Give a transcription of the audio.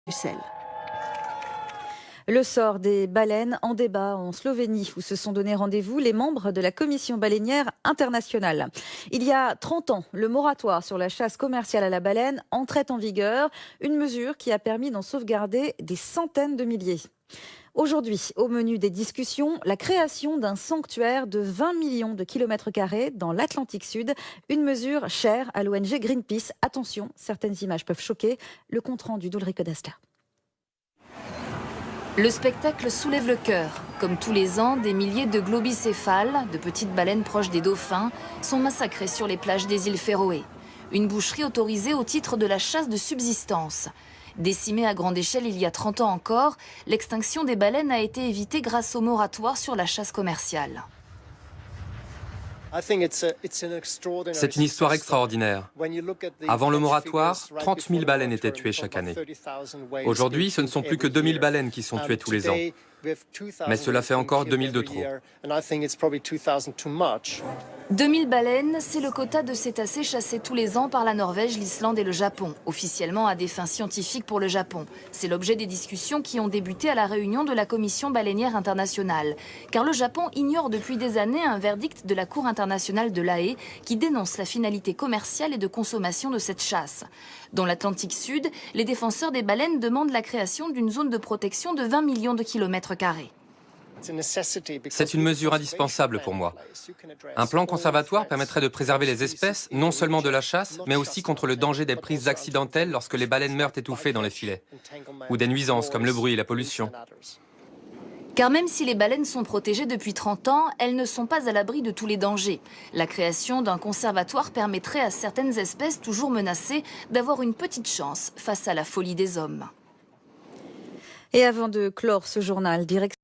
Bruxelles. Le sort des baleines en débat en Slovénie, où se sont donné rendez-vous les membres de la Commission baleinière internationale. Il y a 30 ans, le moratoire sur la chasse commerciale à la baleine entrait en vigueur, une mesure qui a permis d'en sauvegarder des centaines de milliers. Aujourd'hui, au menu des discussions, la création d'un sanctuaire de 20 millions de kilomètres carrés dans l'Atlantique Sud, une mesure chère à l'ONG Greenpeace. Attention, certaines images peuvent choquer. Le compte-rendu d'Ulrike Dastler. Le spectacle soulève le cœur. Comme tous les ans, des milliers de globicéphales, de petites baleines proches des dauphins, sont massacrés sur les plages des îles Féroé. Une boucherie autorisée au titre de la chasse de subsistance. Décimée à grande échelle il y a 30 ans encore, l'extinction des baleines a été évitée grâce au moratoire sur la chasse commerciale. C'est une histoire extraordinaire. Avant le moratoire, 30 000 baleines étaient tuées chaque année. Aujourd'hui, ce ne sont plus que 2 000 baleines qui sont tuées tous les ans. Mais cela fait encore 2 000 de trop. 2 000 baleines, c'est le quota de cétacés chassés tous les ans par la Norvège, l'Islande et le Japon, officiellement à des fins scientifiques pour le Japon. C'est l'objet des discussions qui ont débuté à la réunion de la Commission baleinière internationale. Car le Japon ignore depuis des années un verdict de la Cour internationale de La Haye qui dénonce la finalité commerciale et de consommation de cette chasse. Dans l'Atlantique Sud, les défenseurs des baleines demandent la création d'une zone de protection de 20 millions de kilomètres carrés. C'est une mesure indispensable pour moi. Un plan conservatoire permettrait de préserver les espèces, non seulement de la chasse, mais aussi contre le danger des prises accidentelles lorsque les baleines meurent étouffées dans les filets, ou des nuisances comme le bruit et la pollution. Car même si les baleines sont protégées depuis 30 ans, elles ne sont pas à l'abri de tous les dangers. La création d'un conservatoire permettrait à certaines espèces toujours menacées d'avoir une petite chance face à la folie des hommes. Et avant de clore ce journal, direction